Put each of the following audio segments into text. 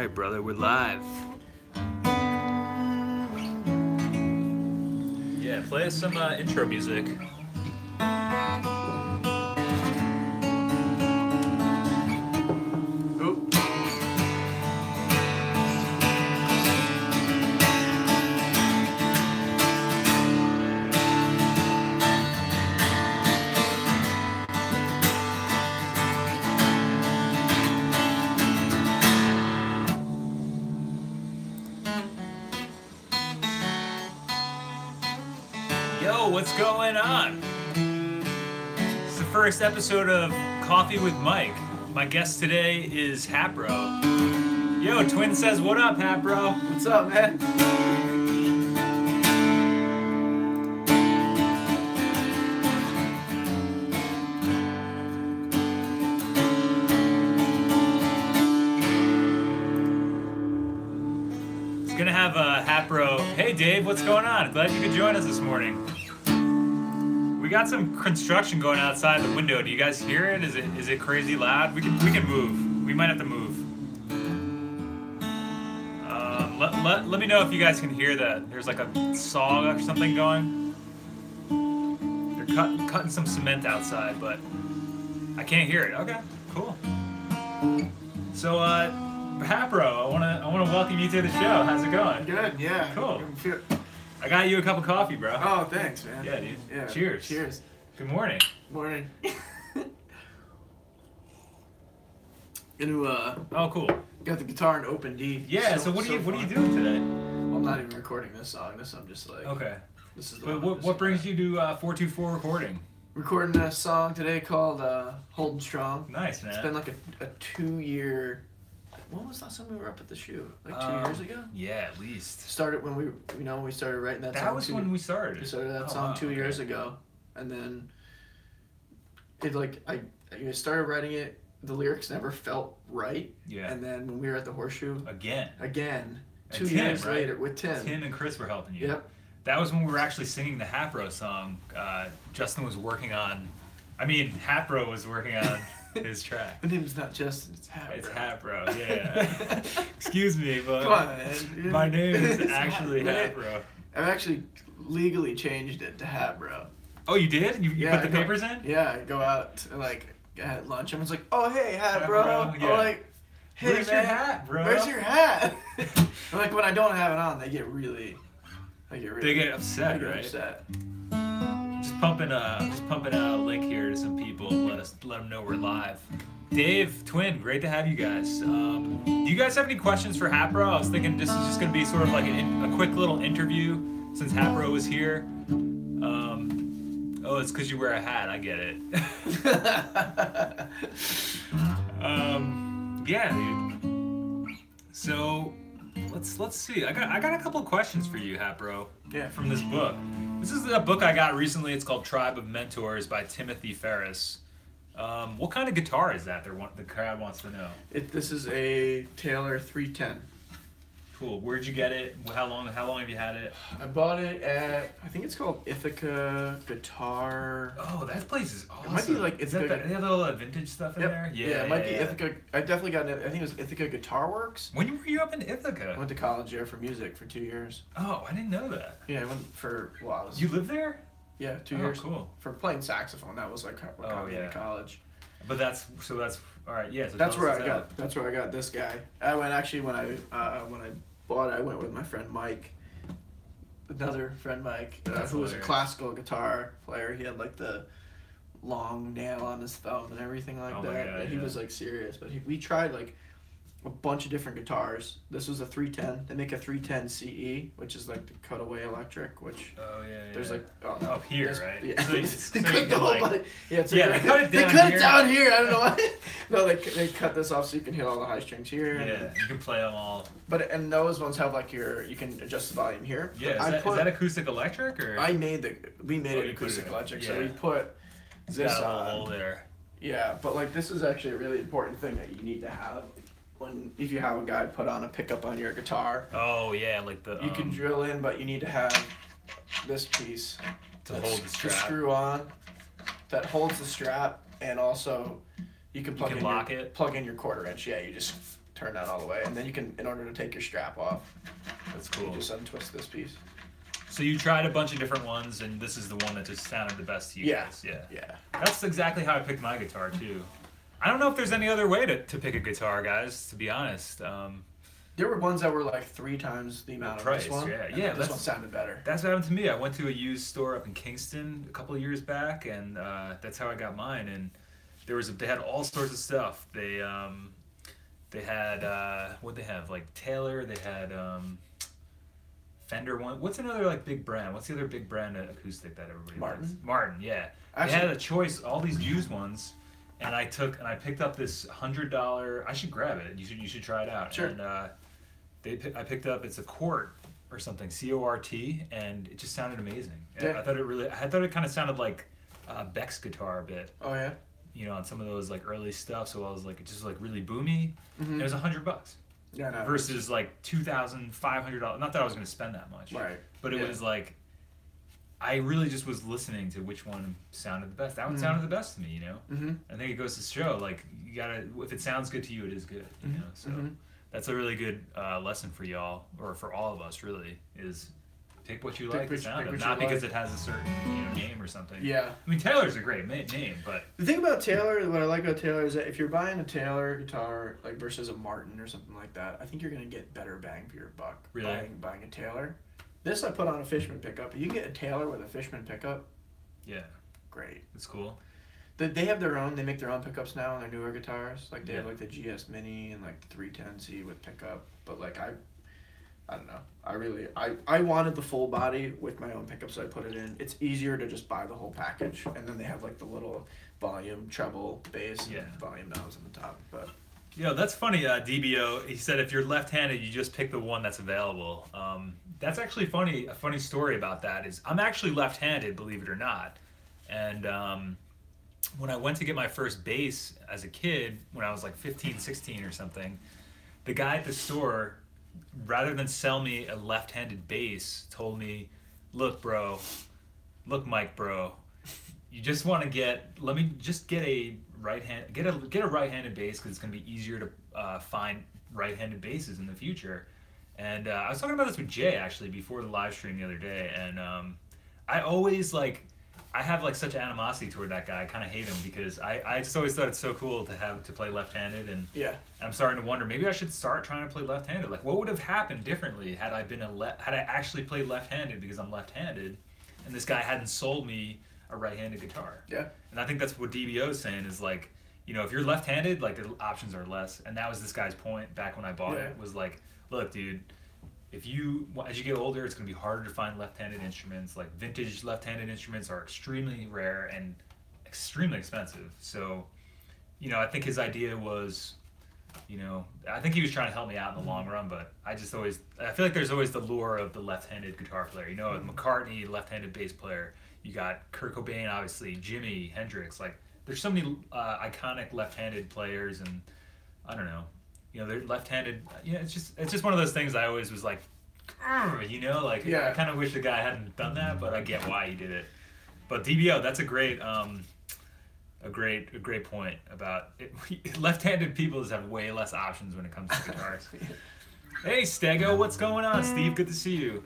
Alright, brother, we're live. Yeah, play us some intro music. Oop. Yo, what's going on? It's the first episode of Coffee with Mike. My guest today is Hatbro. Yo, Twin says, what up, Hatbro? What's up, man? It's gonna have Hatbro. Hey, Dave, what's going on? Glad you could join us this morning. We got some construction going outside the window. Do you guys hear it? Is it crazy loud? We can move. We might have to move. Let me know if you guys can hear that. There's like a saw or something going. They're cutting some cement outside, but I can't hear it. Okay, cool. So, Hatbro, I wanna welcome you to the show. How's it going? Good, yeah. Cool. I got you a cup of coffee, bro. Oh, thanks, man. Yeah, dude. Yeah. Cheers. Cheers. Good morning. Morning. Gonna Oh, cool. got the guitar in open D. Yeah. So what are you doing today? Well, I'm not even recording this song. I'm just like. Okay. This is. But what brings you to 424 recording? Recording a song today called "Holding Strong." Nice, man. It's been like a 2-year. When was the last time we were up at the shoot? Like 2 years ago? Yeah, at least. Started when we started writing that song. That was when we started. We started that song 2 years ago, and then it I started writing it. The lyrics never felt right. Yeah. And then when we were at the Horseshoe Again. And 2 Tim, years right? later with Tim. Tim and Chris were helping you. Yep. That was when we were actually singing the Hatbro song. Justin was working on. Hatbro was working on his track. My name's not Justin. It's Hatbro. It's Hatbro. Yeah. Excuse me, but Come on, man. my name is actually Hatbro. I've actually legally changed it to Hatbro. Oh, you did? You put the papers in? Yeah, I go out and at lunch. Everyone's like, "Oh, hey, Hatbro." Hatbro, yeah. I'm like, "Hey, Where's man, your hat, bro? Where's your hat?" And when I don't have it on, they get really They get upset, right? Upset. Just pumping out a link here to some people. Let them know we're live. Dave, Twin, great to have you guys. Do you guys have any questions for Hatbro? I was thinking this is just gonna be sort of like a quick little interview since Hatbro was here. Oh, it's because you wear a hat. I get it. Yeah, dude. So let's see. I got a couple of questions for you, Hatbro. Yeah. From this book. This is a book I got recently. It's called Tribe of Mentors by Timothy Ferriss. What kind of guitar is that? The crowd wants to know. This is a Taylor 310. Cool. Where'd you get it? How long have you had it? I bought it at, I think it's called Ithaca Guitar. Oh, that place is awesome. It might be like Is that they have all that vintage stuff in there? Yeah, it might be Ithaca. I definitely got it. I think it was Ithaca Guitar Works. When were you up in I Ithaca? went to college there for music for 2 years. Oh, I didn't know that. Yeah, I went for, You live there? Yeah, 2 Oh, years. Cool. For playing saxophone. That was like what got me into college. But that's all right. Yeah. So That's where I got this guy. I went actually when I bought it. I went with my friend Mike, another friend Mike, who was a classical guitar player. He had like the long nail on his thumb and everything like that. God, he was like serious, but we tried like a bunch of different guitars. This was a 310. They make a 310 CE, which is like the cutaway electric, which there's like up here, right? Yeah. So they cut the whole body. Yeah, they cut it down. They cut it down here. I don't know why. No, they cut this off so you can hit all the high strings here. Yeah, you can play them all. And those ones have like you can adjust the volume here. Yeah, is that acoustic electric or? We made it acoustic electric, so we put this on there. Yeah, but like this is actually a really important thing that you need to have if you have a guy put on a pickup on your guitar. Oh yeah, like you can drill in, but you need to have this piece to hold the strap. To screw on that holds the strap, and also you can plug in your 1/4 inch. Yeah, you just turn down all the way, and then you can, in order to take your strap off, That's cool. you just untwist this piece. So you tried a bunch of different ones, and this is the one that just sounded the best to you guys. Yeah. Yeah. That's exactly how I picked my guitar too. I don't know if there's any other way to pick a guitar, guys. To be honest. There were ones that were like 3 times the amount of price, this one. Yeah. This one sounded better. That's what happened to me. I went to a used store up in Kingston a couple of years back, and that's how I got mine. And they had all sorts of stuff. They had what they have, like Taylor. They had Fender one. What's another like big brand? What's the other big brand acoustic that everybody likes? Martin, yeah. Actually, they had a choice, all these used ones, and I picked up this $100. I should grab it. You should try it out. Sure. And I picked up, it's a Cort or something, C-O-R-T, and it just sounded amazing. Yeah. I thought it kind of sounded like Beck's guitar a bit. Oh yeah. You know, on some of those like early stuff. So I was like, it's just like really boomy. Mm-hmm. It was $100. Yeah, no, versus like $2,500. Not that I was going to spend that much. Right. But it was like, I really just was listening to which one sounded the best. That one sounded the best to me, you know? Mm-hmm. I think it goes to show, like, you gotta, if it sounds good to you, it is good, you know? So that's a really good lesson for y'all, or for all of us, really, is pick what you like the sound of. Not because it has a certain name or something. Yeah. I mean, Taylor's a great name, but... The thing about Taylor, what I like about Taylor is that if you're buying a Taylor guitar, like, versus a Martin or something like that, I think you're going to get better bang for your buck buying a Taylor. This I put on a Fishman pickup. You can get a Taylor with a Fishman pickup. Yeah. Great. It's cool. They have their own, they make their own pickups now on their newer guitars. Like, they have, like, the GS Mini and, like, the 310C with pickup. But, like, I don't know. I wanted the full body with my own pickup, so I put it in. It's easier to just buy the whole package, and then they have like the little volume, treble, bass, and volume knobs on the top. But yeah, that's funny. DBO, he said if you're left-handed, you just pick the one that's available. That's actually funny. A funny story about that is I'm actually left-handed, believe it or not. And when I went to get my first bass as a kid, when I was like 15, 16 or something, the guy at the store, rather than sell me a left-handed bass, told me, look Mike bro, you just want to get a right-handed bass, because it's going to be easier to find right-handed basses in the future. And I was talking about this with Jay actually before the live stream the other day, and I have like such animosity toward that guy. I kind of hate him because I just always thought it's so cool to play left-handed, and I'm starting to wonder, maybe I should start trying to play left-handed. Like, what would have happened differently had I actually played left-handed, because I'm left-handed, and this guy hadn't sold me a right-handed guitar. Yeah. And I think that's what DBO is saying, is like, you know, if you're left-handed, like, the options are less. And that was this guy's point back when I bought it, was like, look, dude, as you get older, it's going to be harder to find left-handed instruments. Like, vintage left-handed instruments are extremely rare and extremely expensive. So, you know, I think his idea was, you know, I think he was trying to help me out in the long run, but I feel like there's always the lure of the left-handed guitar player. You know, McCartney, left-handed bass player. You got Kurt Cobain, obviously, Jimi Hendrix. Like, there's so many iconic left-handed players, and I don't know. You know, they're left-handed. You know, it's just one of those things I always was like, you know, like, I kind of wish the guy hadn't done that, but I get why he did it. But DBO, that's a great point about it. Left-handed people just have way less options when it comes to guitars. Hey, Stego, what's going on? Steve, good to see you.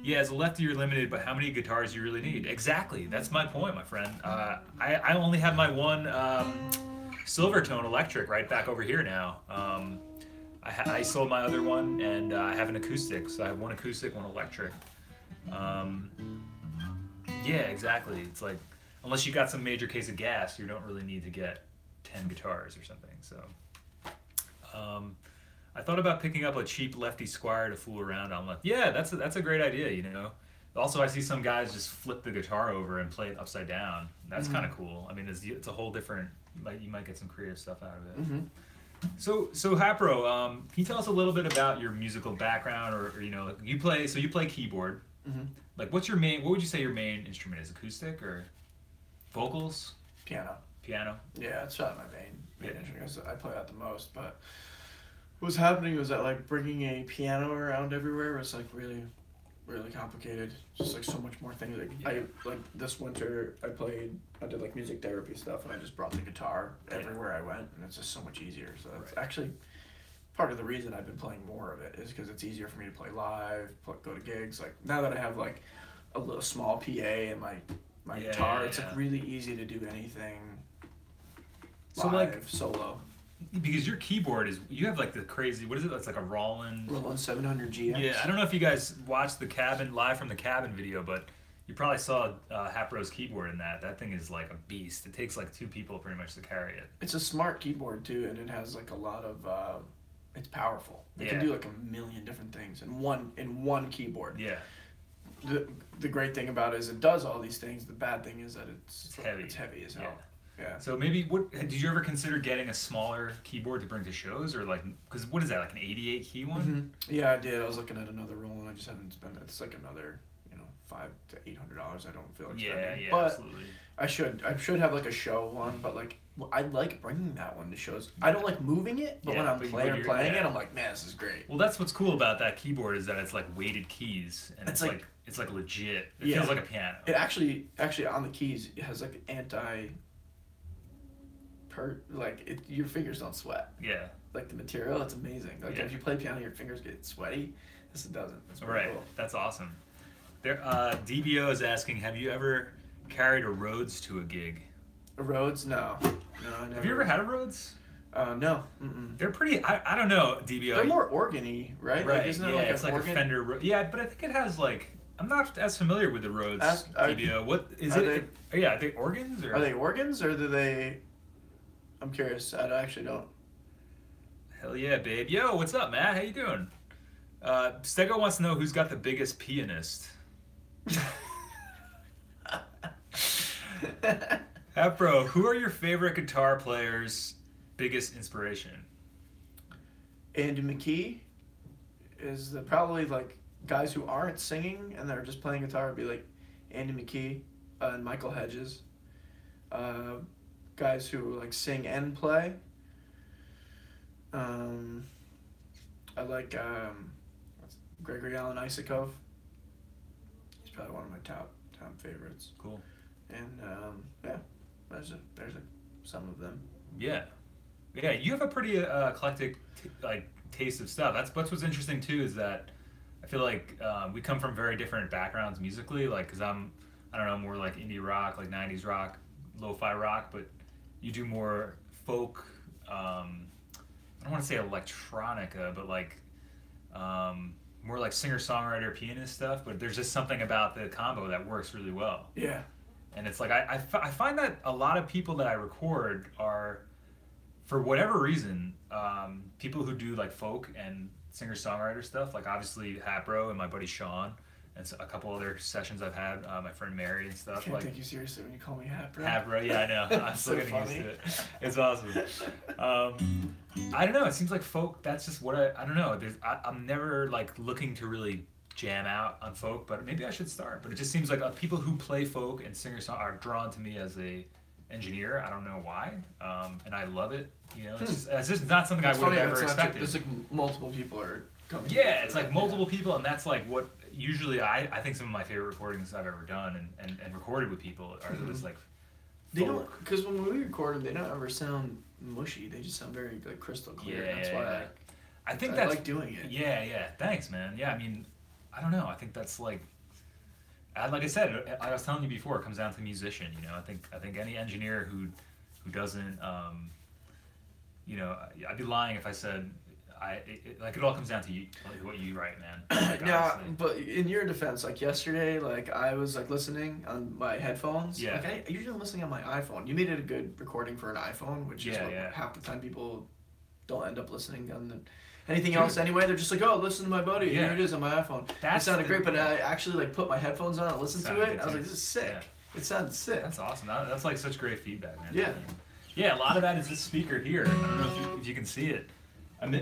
Yeah, as a lefty, you're limited, but how many guitars do you really need? Exactly, that's my point, my friend. I only have my one Silvertone electric right back over here now. I sold my other one, and I have an acoustic, so I have one acoustic, one electric. Yeah, exactly. It's like, unless you got some major case of gas, you don't really need to get 10 guitars or something. So, I thought about picking up a cheap lefty Squire to fool around on. Like, yeah, that's a great idea, you know. Also, I see some guys just flip the guitar over and play it upside down. That's kind of cool. I mean, it's a whole different. You might get some creative stuff out of it. So Hatbro, can you tell us a little bit about your musical background, or you know, you play keyboard. Like, what would you say your main instrument is? Acoustic or vocals? Piano. Piano. Yeah, it's not my main instrument, because I play that the most. But what was happening was that, like, bringing a piano around everywhere was like really complicated. Just like so much more things. Like this winter I did like music therapy stuff, and I just brought the guitar everywhere I went, and it's just so much easier. So it's actually part of the reason I've been playing more of it is because it's easier for me to play live, go to gigs. Like now that I have like a little small PA and my guitar, it's like really easy to do anything. So live, solo. Because your keyboard is, you have like the crazy, what is it? It's like a Roland 700 GX. Yeah, I don't know if you guys watched the cabin, live from the cabin video, but you probably saw Hatbro's keyboard in that. That thing is like a beast. It takes like 2 people pretty much to carry it. It's a smart keyboard too, and it has like a lot of, it's powerful. It can do like a million different things in one keyboard. Yeah. The great thing about it is it does all these things. The bad thing is that it's heavy. It's heavy as hell. Yeah. So maybe, did you ever consider getting a smaller keyboard to bring to shows, or like, because what is that, like an 88 key one? Mm-hmm. Yeah, I did. I was looking at another Roland. I just haven't spent it. It's like another, $500 to $800. I don't feel like spending. Yeah, but absolutely. I should have like a show one, but like I like bringing that one to shows. I don't like moving it, but when I'm playing it, I'm like, man, this is great. Well, that's what's cool about that keyboard is that it's like weighted keys, and it's like legit. It feels like a piano. It actually on the keys it has like your fingers don't sweat. Yeah. Like the material, it's amazing. Like if you play piano, your fingers get sweaty. This doesn't. That's right. Cool. That's awesome. There, DBO is asking, have you ever carried a Rhodes to a gig? A Rhodes? No, I never. Have you ever had a Rhodes? No. Mm-mm. They're pretty. I don't know, DBO. They're more organ-y, right? Right. Like, isn't it like it's like organ? a Fender. Yeah, but I think it has like. I'm not as familiar with the Rhodes DBO. What is it? Are they organs or? Are they organs or do they? I'm curious. I actually don't. Hell yeah, babe. Yo, what's up, Matt? How you doing? Stego wants to know who's got the biggest pianist. Hatbro, who are your favorite guitar players' biggest inspiration? Andy McKee is probably like guys who aren't singing and they're just playing guitar would be like Andy McKee and Michael Hedges. Guys who like sing and play. I like Gregory Alan Isakov. He's probably one of my top favorites. Cool. And there's some of them. Yeah, you have a pretty eclectic taste of stuff. That's what's interesting too, is that I feel like we come from very different backgrounds musically. Like, cause I don't know, more like indie rock, like 90s rock, lo-fi rock, but you do more folk. I don't want to say electronica, but like more like singer-songwriter, pianist stuff. But there's just something about the combo that works really well. Yeah. And it's like I find that a lot of people that I record are, for whatever reason, people who do like folk and singer-songwriter stuff. Like obviously Hatbro and my buddy Sean, and a couple other sessions I've had, my friend Mary and stuff. I can't take you seriously when you call me Hatbro. Hatbro, yeah, I know. I'm still getting used to it. It's awesome. I don't know. It seems like folk. That's just what I don't know. I'm never like looking to really jam out on folk, but maybe I should start. But it just seems like people who play folk and singer-song are drawn to me as a engineer. I don't know why, and I love it. It's just not something I would have ever expected. It's like multiple people are coming. Yeah, it's like multiple people, and that's like what usually I think some of my favorite recordings I've ever done and recorded with people are those like. They don't, because when we record them, they don't ever sound mushy. They just sound very like crystal clear. Yeah, that's why I think I like doing it. Yeah. Thanks, man. Yeah, I mean, I don't know. I think that's like I said, I was telling you before, it comes down to the musician. I think any engineer who doesn't, I'd be lying if I said it all comes down to you, like what you write, man. Like, now, but in your defense, like yesterday, like I was like listening on my headphones. Yeah. Like I usually listening on my iPhone. You made it a good recording for an iPhone, which is what half the time people don't end up listening on anything else anyway. They're just like, oh, listen to my buddy. Yeah. Here it is on my iPhone. It sounded great, but I actually like put my headphones on and listened to it. I was like, this is sick. Yeah. It sounded sick. That's awesome. That's like such great feedback, man. Yeah. Yeah, a lot of that is this speaker here. I don't know if you can see it.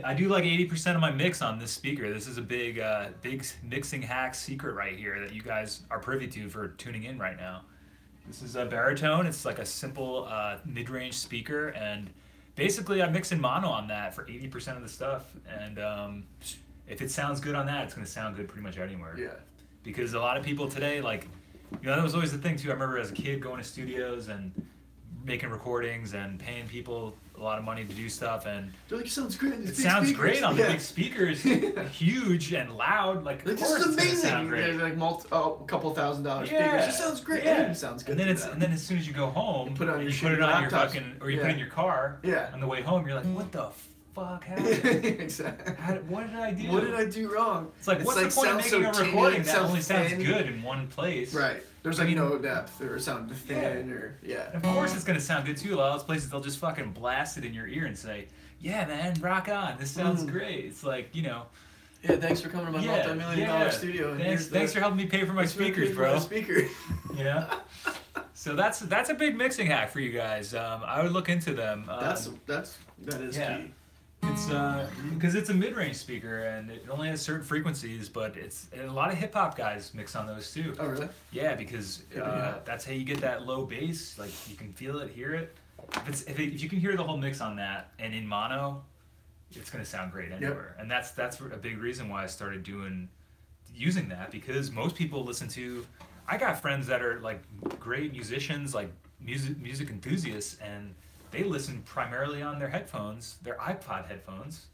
I do like 80% of my mix on this speaker. This is a big mixing hack secret right here that you guys are privy to for tuning in right now. This is a baritone. It's like a simple mid-range speaker, and basically I mix in mono on that for 80% of the stuff. And if it sounds good on that, it's going to sound good pretty much anywhere. Yeah. Because a lot of people today, like, that was always the thing too. I remember as a kid going to studios and making recordings and paying people a lot of money to do stuff, and they're like, it sounds great. It sounds great on the big speakers, huge and loud. Like, of course, this is amazing. It's gonna sound great. Like a couple $1,000 speakers. It sounds great. Yeah. It sounds good. And then as soon as you go home, you put it on your fucking, or you put it in your car. Yeah. On the way home, you're like, what the fuck happened? Exactly. What did I do? What did I do wrong? It's like, what's the point of making a recording that only sounds good in one place? Right. There's like no depth or sound thin or Of course it's gonna sound good too. A lot of those places they'll just fucking blast it in your ear and say, "Yeah, man, rock on. This sounds great." It's like, you know. Yeah, thanks for coming to my multi-million-dollar studio. Thanks for helping me pay for my speakers, bro. You know. So that's a big mixing hack for you guys. I would look into them. That is key. It's because it's a mid-range speaker and it only has certain frequencies, but and a lot of hip hop guys mix on those too. Oh really? Yeah, because that's how you get that low bass. Like you can feel it, hear it. If you can hear the whole mix on that and in mono, it's gonna sound great anywhere. Yep. And that's a big reason why I started using that, because most people listen to. I got friends that are like great musicians, like music enthusiasts, and they listen primarily on their headphones, their iPod headphones,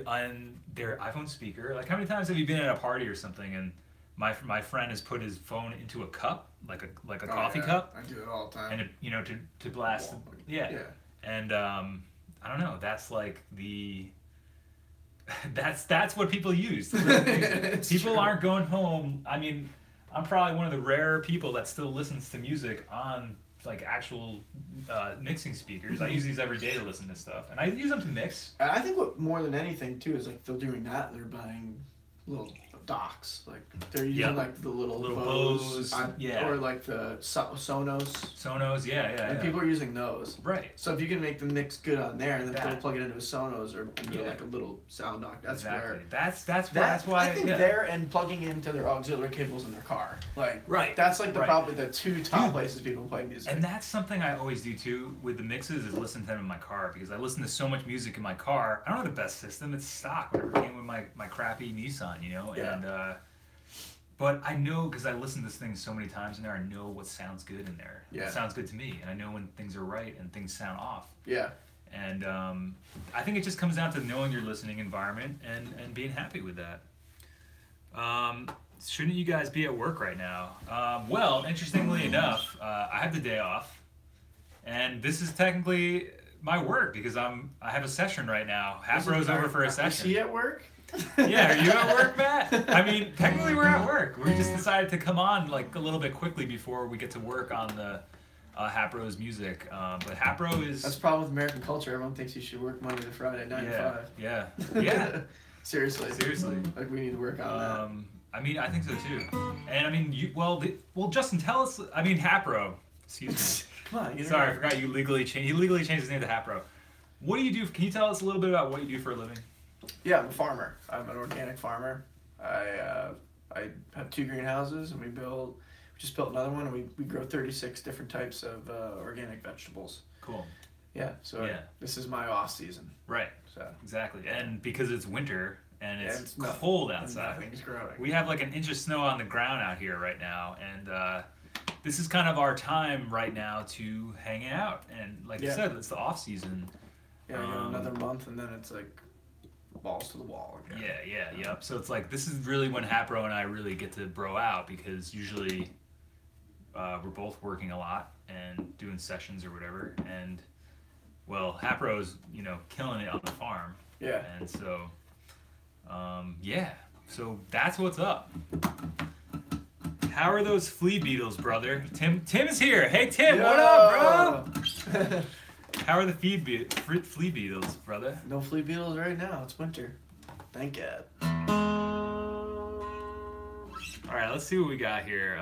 on their iPhone speaker. Like, how many times have you been at a party or something and my friend has put his phone into a cup, like a coffee cup? I do it all the time. And it, to blast. And I don't know. That's like that's what people use. People aren't going home. I mean, I'm probably one of the rare people that still listens to music on like actual mixing speakers. I use these every day to listen to stuff, and I use them to mix. And I think what more than anything too is like they're doing that. They're buying little docks, like they're using like the little Bose, or like the Sonos, and people are using those, right? So if you can make the mix good on there, and then they'll plug it into a Sonos or into like a little sound dock. That's where that's why I think there, and plugging into their auxiliary cables in their car, like that's like probably the two top places people play music. And that's something I always do too with the mixes, is listen to them in my car, because I listen to so much music in my car. I don't have the best system; it's stock, whatever came with my crappy Nissan, you know. And but I know, because I listen to this thing so many times in there, I know what sounds good in there. It sounds good to me, and I know when things are right and things sound off. And I think it just comes down to knowing your listening environment and being happy with that. Shouldn't you guys be at work right now? Well, interestingly enough, I have the day off, and this is technically my work, because I have a session right now. Hatbro's over for a session. Is he at work? Yeah, are you at work, Matt? I mean, technically we're at work. We just decided to come on like a little bit quickly before we get to work on the Hatbro's music. But Hatbro is... That's the problem with American culture. Everyone thinks you should work Monday to Friday, 9 to 5. Yeah. Seriously. Like, we need to work on that. I mean, I think so too. And I mean, well, Justin, tell us... I mean, Hatbro. Excuse me. Come on. Sorry, I forgot you legally changed his name to Hatbro. What do you do? Can you tell us a little bit about what you do for a living? Yeah, I'm a farmer. I'm an organic farmer. I have 2 greenhouses, and we just built another one, and we grow 36 different types of organic vegetables. Cool. Yeah, so this is my off season. Right. So exactly. And because it's winter and it's cold outside. Nothing's growing. We have like an inch of snow on the ground out here right now, and this is kind of our time right now to hang out. And like you said, it's the off season. Yeah, we got another month, and then it's like balls to the wall again. Yep. So it's like, this is really when Hatbro and I really get to bro out, because usually we're both working a lot and doing sessions or whatever, and well, Hatbro's, you know, killing it on the farm. Yeah. And so so that's what's up. How are those flea beetles, brother? Tim is here. Hey Tim, what up, bro? How are the flea beetles, brother? No flea beetles right now. It's winter. Thank God. All right, let's see what we got here.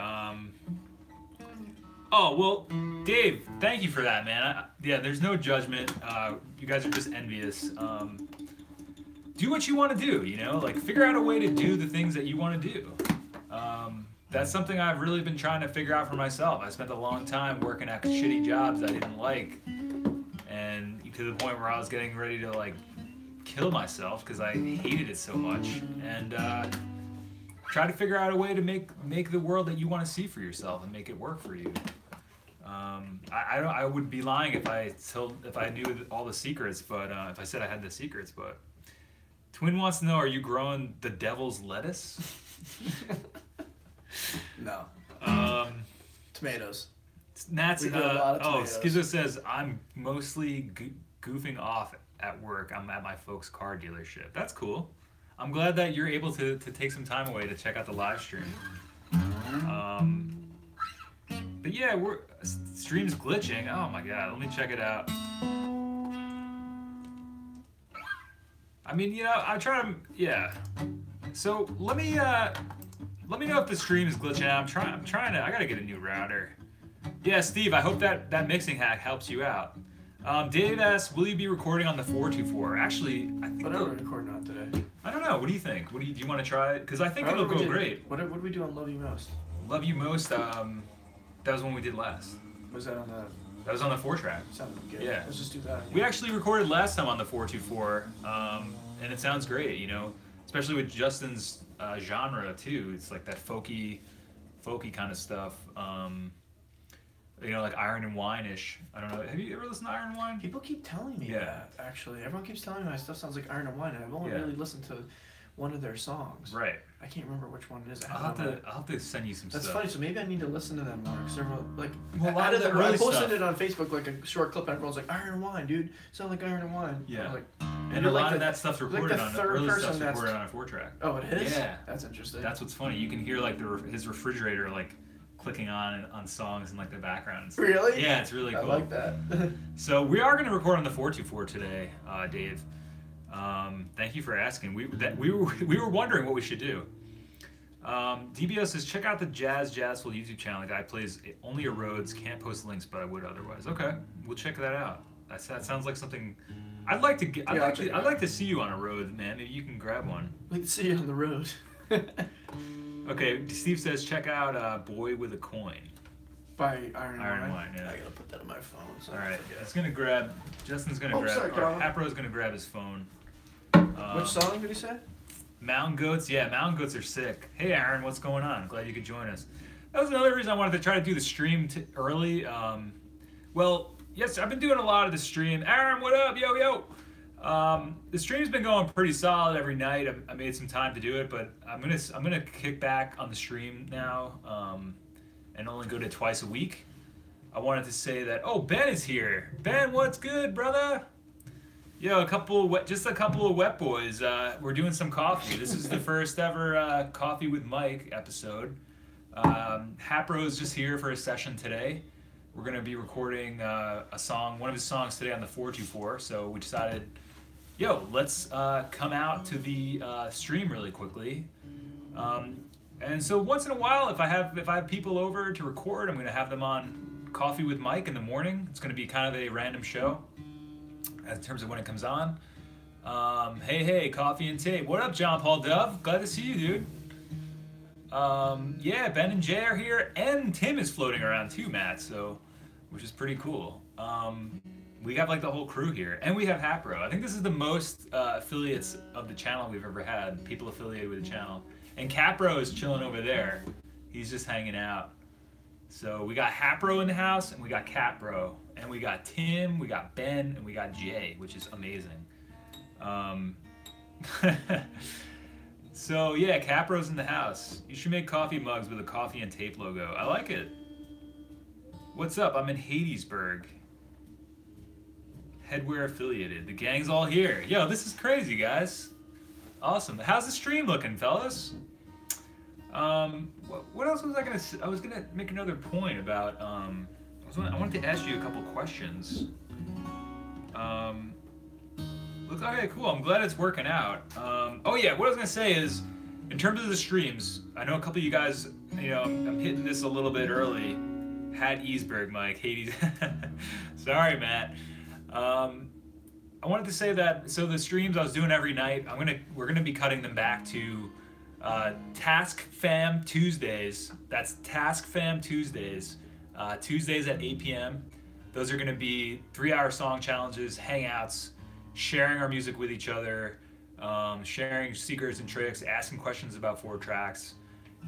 Oh, well, Dave, thank you for that, man. There's no judgment. You guys are just envious. Do what you want to do, you know? Like, figure out a way to do the things that you want to do. That's something I've really been trying to figure out for myself. I spent a long time working at shitty jobs I didn't like, and to the point where I was getting ready to like kill myself because I hated it so much. And try to figure out a way to make the world that you want to see for yourself and make it work for you. I would be lying if I knew all the secrets, but if I said I had the secrets. But Twin wants to know: are you growing the devil's lettuce? No. Tomatoes. Nat's, We grow a lot of tomatoes. Schizo says I'm mostly goofing off at work. I'm at my folks' car dealership. That's cool. I'm glad that you're able to take some time away to check out the live stream. But yeah, stream's glitching. Oh my god, let me check it out. I mean, you know, I'm trying to, yeah. So let me know if the stream is glitching out. I'm trying to. I gotta get a new router. Yeah, Steve, I hope that mixing hack helps you out. Dave asks, will you be recording on the 424? Actually, I think. What are we recording on today? I don't know. What do you think? Do you want to try it? Because I think it'll go great. What did we do on Love You Most? Love You Most. That was one we did last. Was that on the? That was on the 4-track. Sounded good. Yeah. Let's just do that. We actually recorded last time on the 424, and it sounds great. You know, especially with Justin's genre too. It's like that folky kind of stuff. You know, like Iron and Wine-ish. I don't know. Have you ever listened to Iron and Wine? People keep telling me that, actually. Everyone keeps telling me my stuff sounds like Iron and Wine, and I've only really listened to one of their songs. Right. I can't remember which one it is. I'll have to send you some stuff. That's funny, so maybe I need to listen to them more, because everyone, like, I posted it on Facebook, like a short clip, and everyone's like, Iron and Wine, dude. Sound like Iron and Wine. Yeah. Like, and a lot of that stuff's recorded like on the early stuff's recorded on a 4-track. Oh, it is? Yeah. That's interesting. That's what's funny. You can hear, like, his refrigerator, like, clicking on songs in like the background. Really? Yeah, it's really cool. I like that. So we are going to record on the 424 today, Dave. Thank you for asking. We were wondering what we should do. DBO says check out the Jazzful YouTube channel. The guy plays only a Rhodes. Can't post links, but I would otherwise. Okay, we'll check that out. That sounds like something. I'd like to get. I'd like to see you on a Rhodes, man. Maybe you can grab one. We can see you on the road. Okay, Steve says check out "Boy with a Coin" by Iron and Wine. Yeah. I gotta put that on my phone. So all right, it's gonna grab. Justin's gonna grab. Hatbro's gonna grab his phone. Which song did he say? Mountain Goats. Yeah, Mountain Goats are sick. Hey, Aaron, what's going on? Glad you could join us. That was another reason I wanted to try to do the stream early. Well, yes, I've been doing a lot of the stream. Aaron, what up? Yo, yo. The stream's been going pretty solid every night. I made some time to do it, but I'm gonna kick back on the stream now, and only go to twice a week. I wanted to say that. Oh, Ben is here. Ben, what's good, brother? Yo, just a couple of wet boys. We're doing some coffee. This is the first ever Coffee with Mike episode. Hatbro is just here for a session today. We're gonna be recording one of his songs today on the 424. So we decided, yo, let's come out to the stream really quickly. And so once in a while, if I have people over to record, I'm gonna have them on Coffee with Mike in the morning. It's gonna be kind of a random show in terms of when it comes on. Hey, Coffee and Tape. What up, John Paul Dove? Glad to see you, dude. Yeah, Ben and Jay are here, and Tim is floating around too, Matt, so, which is pretty cool. We have like the whole crew here, and we have Hatbro. I think this is the most affiliates of the channel we've ever had, people affiliated with the channel. And Catbro is chilling over there. He's just hanging out. So we got Hatbro in the house, and we got Catbro, and we got Tim, we got Ben, and we got Jay, which is amazing. So yeah, Capro's in the house. You should make coffee mugs with a Coffee and Tape logo. I like it. What's up? I'm in Hadesburg. Headwear affiliated. The gang's all here. Yo, this is crazy, guys. Awesome. How's the stream looking, fellas? What else was I gonna say? I was gonna make another point about. I wanted to ask you a couple questions. Okay, cool. I'm glad it's working out. Oh yeah, what I was gonna say is, in terms of the streams, I know a couple of you guys. You know, I'm hitting this a little bit early. Hatbro, Mike. Hades. Sorry, Matt. I wanted to say that. So the streams I was doing every night, we're gonna be cutting them back to Task Fam Tuesdays. That's Task Fam Tuesdays. Tuesdays at 8 p.m. Those are gonna be 3-hour song challenges, hangouts, sharing our music with each other, sharing secrets and tricks, asking questions about 4 tracks,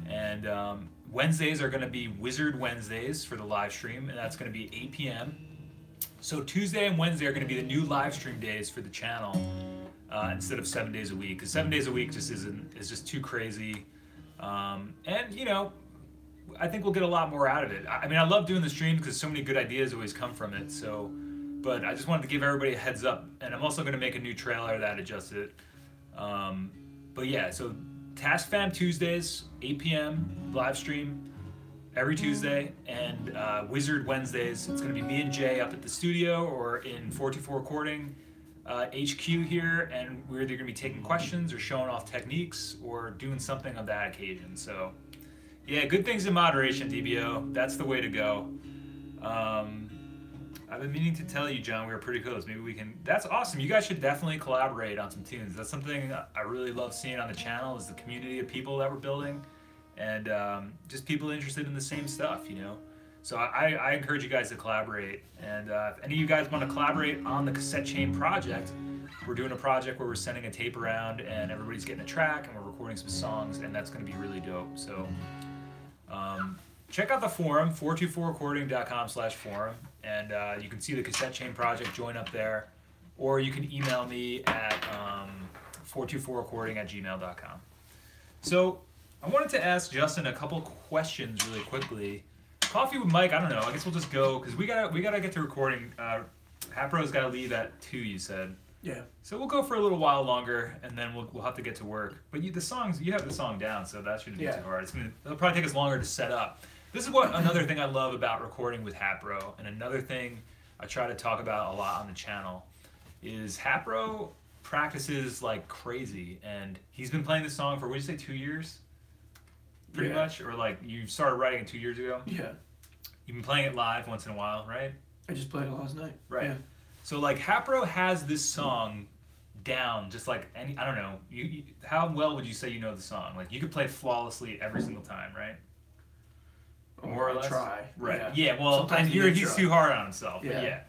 And Wednesdays are going to be Wizard Wednesdays for the live stream, and that's going to be 8 p.m. So Tuesday and Wednesday are going to be the new live stream days for the channel instead of 7 days a week, because 7 days a week is just too crazy. And you know, I think we'll get a lot more out of it. I mean, I love doing the streams because so many good ideas always come from it. So, but I just wanted to give everybody a heads up, and I'm also going to make a new trailer that adjusts it. But yeah, so Tascam Tuesdays, 8 p.m. live stream every Tuesday, and Wizard Wednesdays. It's going to be me and Jay up at the studio or in 424 Recording HQ here, and we're either going to be taking questions or showing off techniques or doing something of that occasion. So yeah, good things in moderation, DBO. That's the way to go. I've been meaning to tell you, John, we were pretty close. Maybe we can. That's awesome. You guys should definitely collaborate on some tunes. That's something I really love seeing on the channel, is the community of people that we're building, and just people interested in the same stuff, you know. So I encourage you guys to collaborate. And if any of you guys want to collaborate on the Cassette Chain project, we're doing a project where we're sending a tape around and everybody's getting a track and we're recording some songs, and that's going to be really dope. So check out the forum, 424recording.com/forum, and you can see the Cassette Chain project, join up there, or you can email me at 424recording@gmail.com. So I wanted to ask Justin a couple questions really quickly. Coffee with Mike, I don't know, I guess we'll just go, because we gotta get to recording. Hatbro's got to leave at 2, you said. Yeah. So we'll go for a little while longer, and then we'll have to get to work. But you have the song down, so that shouldn't be too hard. It'll probably take us longer to set up. This is another thing I love about recording with Hatbro, and another thing I try to talk about a lot on the channel, is Hatbro practices like crazy, and he's been playing this song for, what did you say, 2 years? Pretty much? Or like, you started writing it 2 years ago? Yeah. You've been playing it live once in a while, right? I just played it last night. Right. Yeah. So like, Hatbro has this song down just like any, I don't know, how well would you say you know the song? Like, you could play it flawlessly every single time, right? More or less? Try. Right. Yeah, well, and he's too hard on himself. Yeah.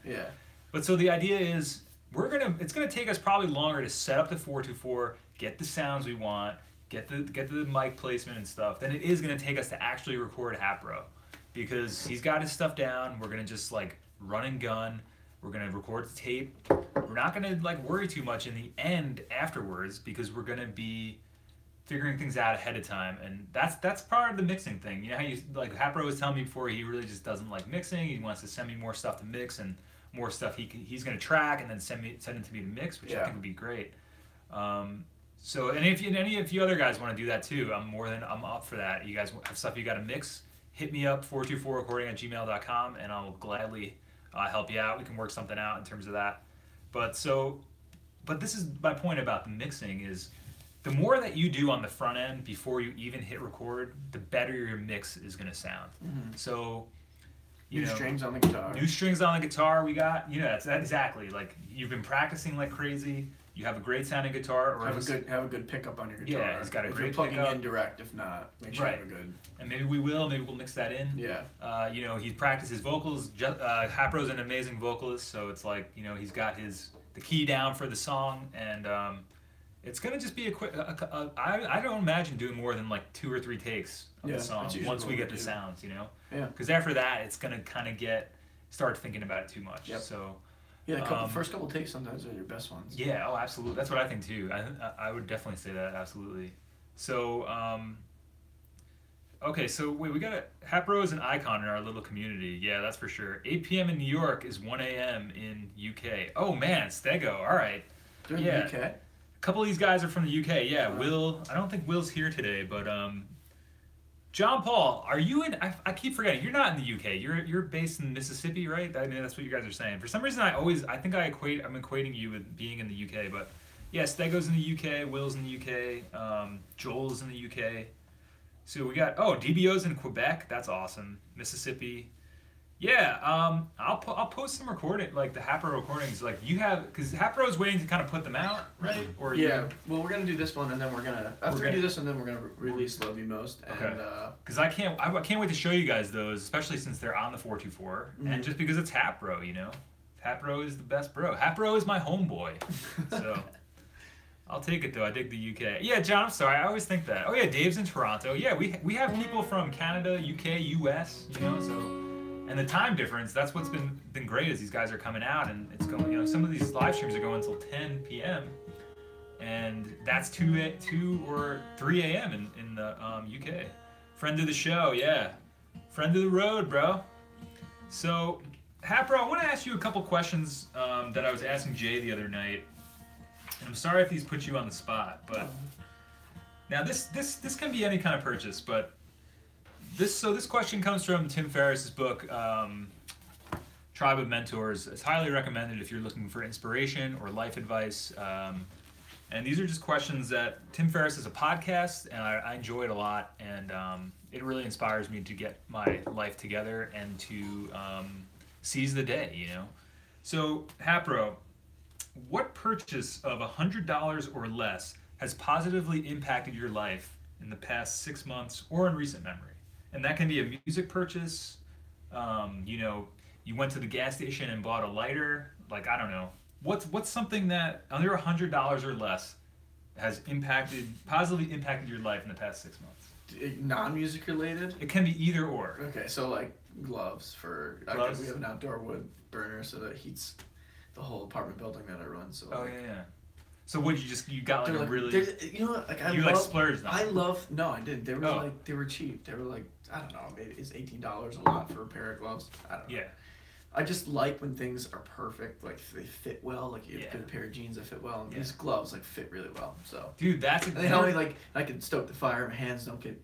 But so the idea is, it's gonna take us probably longer to set up the 424, get the sounds we want, get the mic placement and stuff, than it is gonna take us to actually record Hatbro, because he's got his stuff down. We're gonna just like run and gun. We're gonna record the tape. We're not gonna like worry too much in the end afterwards, because we're gonna be figuring things out ahead of time, and that's part of the mixing thing. You know how you, like, Hatbro was telling me before, he really just doesn't like mixing. He wants to send me more stuff to mix and more stuff he's gonna track and then send it to me to mix, which I think would be great. So, and if any of you other guys want to do that too, I'm up for that. You guys have stuff you got to mix, hit me up, 424recording@gmail.com, and I'll gladly help you out. We can work something out in terms of that. But this is my point about the mixing, is the more that you do on the front end before you even hit record, the better your mix is going to sound. Mm-hmm. So, new strings on the guitar. New strings on the guitar. We got, that's exactly, like, you've been practicing like crazy. You have a great sounding guitar, or have a good pickup on your guitar. Yeah, it's got a great pickup. If you're plugging in direct, if not, make sure you have a good. And maybe we'll mix that in. Yeah. He practices vocals. Hatbro's an amazing vocalist, so it's like, he's got the key down for the song, and it's gonna just be a quick. I don't imagine doing more than like 2 or 3 takes of the song once we get the sounds, Yeah. Because after that, it's gonna kind of start thinking about it too much. Yep. So. Yeah, the first couple takes sometimes are your best ones. Yeah, oh, absolutely. That's what I think too. I would definitely say that, absolutely. So, okay, so wait, we got Hatbro is an icon in our little community. Yeah, that's for sure. 8 p.m. in New York is 1 a.m. in UK. Oh man, Stego. All right. They're in the UK? A couple of these guys are from the UK. Yeah, Will. I don't think Will's here today, but John Paul, are you in? I keep forgetting. You're not in the UK. You're based in Mississippi, right? I mean, that's what you guys are saying. For some reason, I'm equating you with being in the UK. But yeah, Stego's in the UK. Will's in the UK. Joel's in the UK. So we got DBO's in Quebec. That's awesome. Mississippi. Yeah. I'll post some recording, like the Hatbro recordings, like you have, because Hatbro is waiting to kind of put them out, right? Or well, we're gonna do this one, and then we're gonna do this, and then we're gonna release Love You Most. And because I can't wait to show you guys those, especially since they're on the 424, and just because it's Hatbro, Hatbro is the best bro. Hatbro is my homeboy. So I'll take it though. I dig the UK. Yeah, John, I'm sorry. I always think that. Oh yeah, Dave's in Toronto. Yeah, we have people from Canada, UK, US, you know, so and the time difference, that's what's been great is these guys are coming out and it's going, you know, some of these live streams are going until 10 p.m. and that's 2 or 3 a.m. in the UK. Friend of the show, yeah. Friend of the road, bro. So, Hatbro, I want to ask you a couple questions that I was asking Jay the other night. And I'm sorry if these put you on the spot, but now this can be any kind of purchase, but this question comes from Tim Ferriss's book, Tribe of Mentors. It's highly recommended if you're looking for inspiration or life advice. And these are just questions that Tim Ferriss has a podcast, and I enjoy it a lot, and it really inspires me to get my life together and to seize the day, you know. So, Hatbro, what purchase of $100 or less has positively impacted your life in the past 6 months or in recent memory? And that can be a music purchase. You know, you went to the gas station and bought a lighter. Like, I don't know. What's something that under $100 or less has positively impacted your life in the past 6 months? Non-music related? It can be either or. Okay, so like gloves for. Gloves? We have an outdoor wood burner, so that heats the whole apartment building that I run. So. Oh yeah. So what you got like a really. You know what? Like like splurged on. I love. No, I didn't. They were like they were cheap. They were like I don't know. Maybe it's $18 a lot for a pair of gloves. I don't know. Yeah. I just like when things are perfect, like they fit well, like you have a good pair of jeans that fit well, and these gloves like fit really well. So dude, that's and they help me like I can stoke the fire, my hands don't get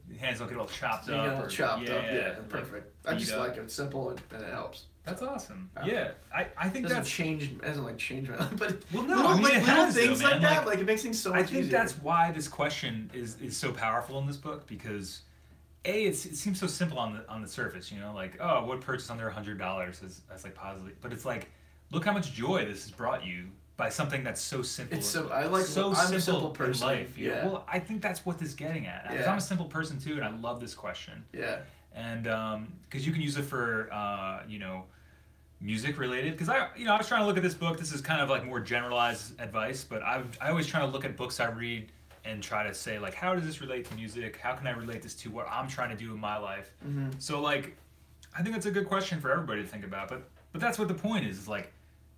all chopped up. Yeah, perfect. I just like it. It's simple and it helps. That's awesome. Yeah, I think it hasn't like changed my life, but well, no, I mean, like it little has, things though, like that, like it makes things so much easier. I think that's why this question is so powerful in this book because. It seems so simple on the surface, you know, like, oh, what purchase under $100 is like positive, but it's like, look how much joy this has brought you by something that's so simple. It's so I'm a simple person. In life. Yeah. Well, I think that's what this is getting at. Because I'm a simple person too, and I love this question. Yeah. And because you can use it for you know, music related. Because I was trying to look at this book. This is kind of like more generalized advice, but I always try to look at books I read. And try to say, like, how does this relate to music? How can I relate this to what I'm trying to do in my life? Mm-hmm. So, like, I think that's a good question for everybody to think about. But that's what the point is like,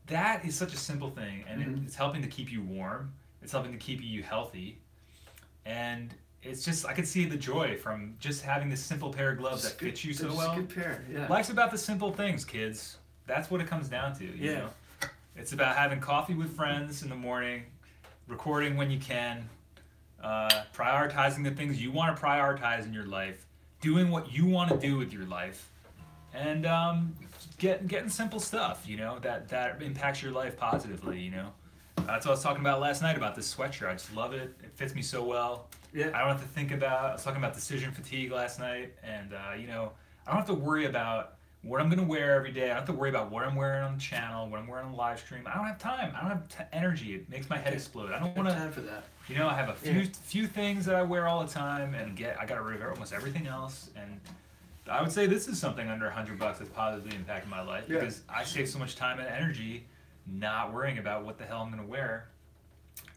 that is such a simple thing. And it's helping to keep you warm. It's helping to keep you healthy. And it's just, I could see the joy from just having this simple pair of gloves that fit you so well. It's a good pair, yeah. Life's about the simple things, kids. That's what it comes down to, you know? It's about having coffee with friends in the morning, recording when you can, prioritizing the things you want to prioritize in your life, doing what you want to do with your life, and getting simple stuff, you know, that impacts your life positively, you know. That's what I was talking about last night about this sweatshirt. I just love it. It fits me so well. Yeah. I don't have to think about. I was talking about decision fatigue last night, and you know, I don't have to worry about what I'm gonna wear every day. I don't have to worry about what I'm wearing on the channel, what I'm wearing on the live stream. I don't have time. I don't have energy. It makes my head explode. I don't want to. Time for that. You know, I have a few things that I wear all the time, and I got rid of almost everything else. And I would say this is something under $100 that's positively impacted my life because I save so much time and energy not worrying about what the hell I'm gonna wear.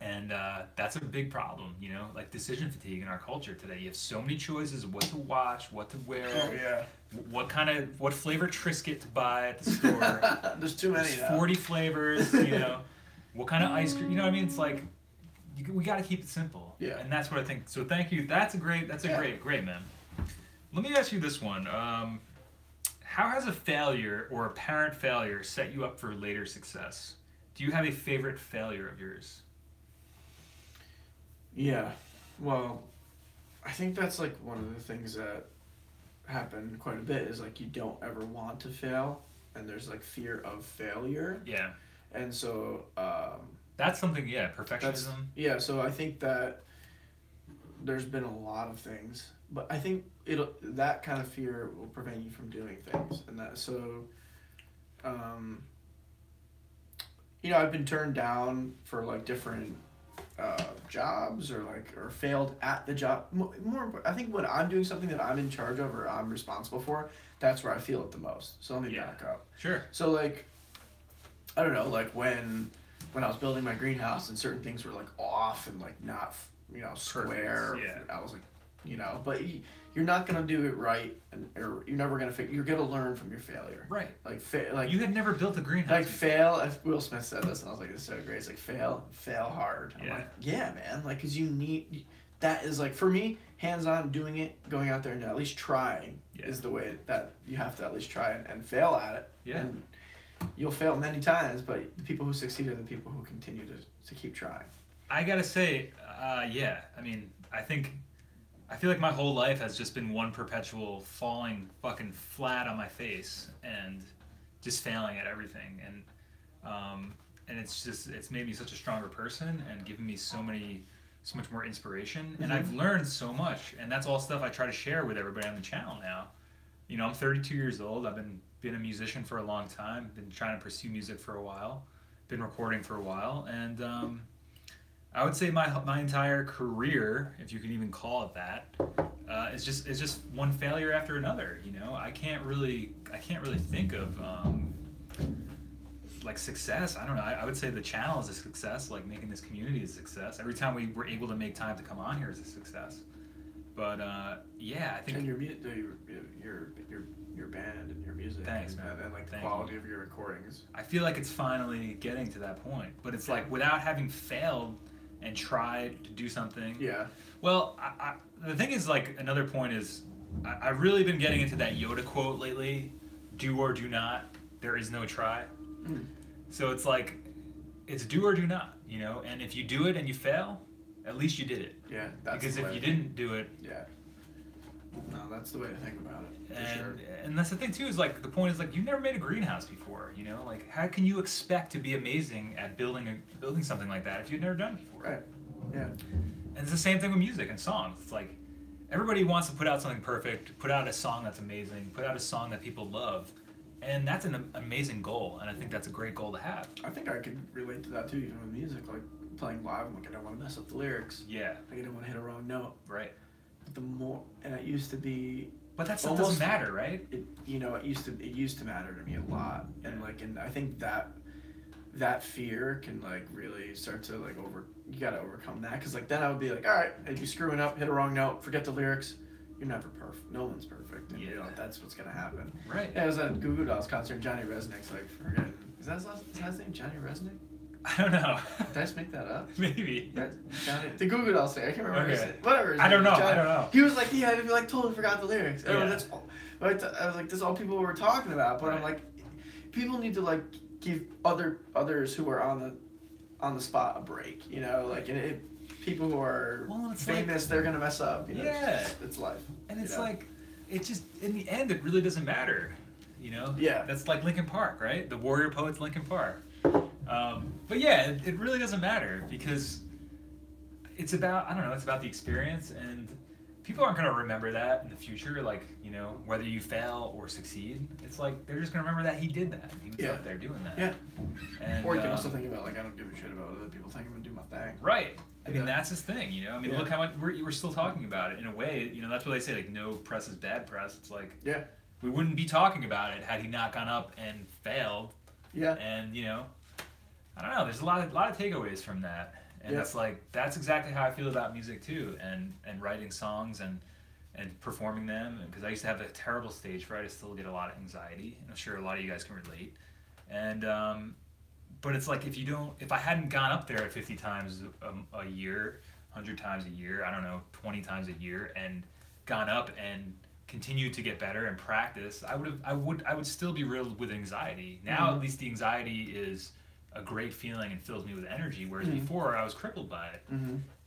And that's a big problem, you know, like decision fatigue in our culture today. You have so many choices of what to watch, what to wear, what flavor Triscuit to buy at the store. There's too many. There's 40 flavors, you know. What kind of ice cream? You know what I mean? It's like we got to keep it simple. Yeah. And that's what I think. So thank you. That's a great man. Let me ask you this one. How has a failure or apparent failure set you up for later success? Do you have a favorite failure of yours? Yeah, well, I think that's like one of the things that happen quite a bit is like you don't ever want to fail, and there's like fear of failure. Yeah. And so that's something. Yeah, perfectionism. Yeah, so I think that there's been a lot of things, but I think that kind of fear will prevent you from doing things, and that so. You know, I've been turned down for like different jobs or failed at the job. More, I think when I'm doing something that I'm in charge of or I'm responsible for, that's where I feel it the most. So let me back up. Sure. So like, I don't know, like when when I was building my greenhouse and certain things were like off and like not, square. Perfect. Yeah. I was like, but you're not gonna do it right, or you're never gonna you're gonna learn from your failure. Right. Like you had never built a greenhouse. Like fail. If Will Smith said this, and I was like, "This is so great." It's like fail hard. I'm Yeah. like, yeah, man. Like, cause you need. That is like for me, hands-on doing it, going out there and at least trying is the way that you have to at least try and fail at it. Yeah. And you'll fail many times, but the people who succeed are the people who continue to keep trying. I gotta say, yeah. I mean, I feel like my whole life has just been one perpetual falling fucking flat on my face and just failing at everything. And it's made me such a stronger person and given me so much more inspiration. And I've learned so much, and that's all stuff I try to share with everybody on the channel now. I'm 32 years old. I've been a musician for a long time. Been trying to pursue music for a while. Been recording for a while, and I would say my entire career, if you can even call it that, is just one failure after another. I can't really think of like success. I don't know. I would say the channel is a success. Like making this community is a success. Every time we were able to make time to come on here is a success. But yeah, I think. And your band and your music. Thanks, man. And like the Thank quality you. of your recordings. I feel like it's finally getting to that point. But it's like without having failed and tried to do something. Yeah. Well, the thing is, like, another point is, I've really been getting into that Yoda quote lately: "Do or do not. There is no try." Mm. So it's like, it's do or do not, And if you do it and you fail, at least you did it. Yeah. That's because if you didn't do it. Yeah. No, that's the way to think about it. And that's the thing too. Is like the point is like you've never made a greenhouse before. Like how can you expect to be amazing at building something like that if you've never done it before? Right. Yeah. And it's the same thing with music and songs. It's like everybody wants to put out something perfect, put out a song that's amazing, put out a song that people love, and that's an amazing goal. And I think that's a great goal to have. I think I could relate to that too, even with music, like playing live. I'm like, I don't want to mess up the lyrics. Yeah. Like I don't want to hit a wrong note. Right. And it used to be. But that stuff doesn't matter, right? It used to matter to me a lot, and I think that fear can like really start to like you gotta overcome that, because like then I would be like, all right, if you're screwing up, hit a wrong note, forget the lyrics, you're never perfect. No one's perfect, and that's what's gonna happen. Right. Yeah, I was at Goo Goo Dolls concert, Johnny Resnick's like forgetting. Is that his name, Johnny Resnick? I don't know. Did I just make that up? Maybe. Johnny, the Goo Goo Dolls thing. I can't remember. Okay. Whatever. I don't know. He was like, I like totally forgot the lyrics. Yeah. That's all. But I was like, this is all people were talking about. But I'm like, people need to like give others who are on the spot a break. Like people who are famous, they're gonna mess up. Yeah. It's life. And it's like, it just in the end, it really doesn't matter. Yeah. That's like Linkin Park, right? The Warrior Poets, Linkin Park. But yeah, it really doesn't matter, because it's about, it's about the experience, and people aren't going to remember that in the future, like, whether you fail or succeed. It's like, they're just going to remember that he did that. He was out there doing that. Yeah. And, or you can also think about, like, I don't give a shit about what other people think, I'm going to do my thing. Right. I mean, that's his thing, look how much, we're still talking about it in a way, that's what they say, like, no press is bad press. It's like, we wouldn't be talking about it had he not gone up and failed. Yeah. And, I don't know, there's a lot of takeaways from that. And that's exactly how I feel about music too, and writing songs and performing them, because I used to have a terrible stage fright. I still get a lot of anxiety, and I'm sure a lot of you guys can relate. And but it's like if I hadn't gone up there 50 times a year, 100 times a year, I don't know, 20 times a year, and gone up and continued to get better and practice, I would still be riddled with anxiety. Now at least the anxiety is a great feeling and fills me with energy, whereas before I was crippled by it.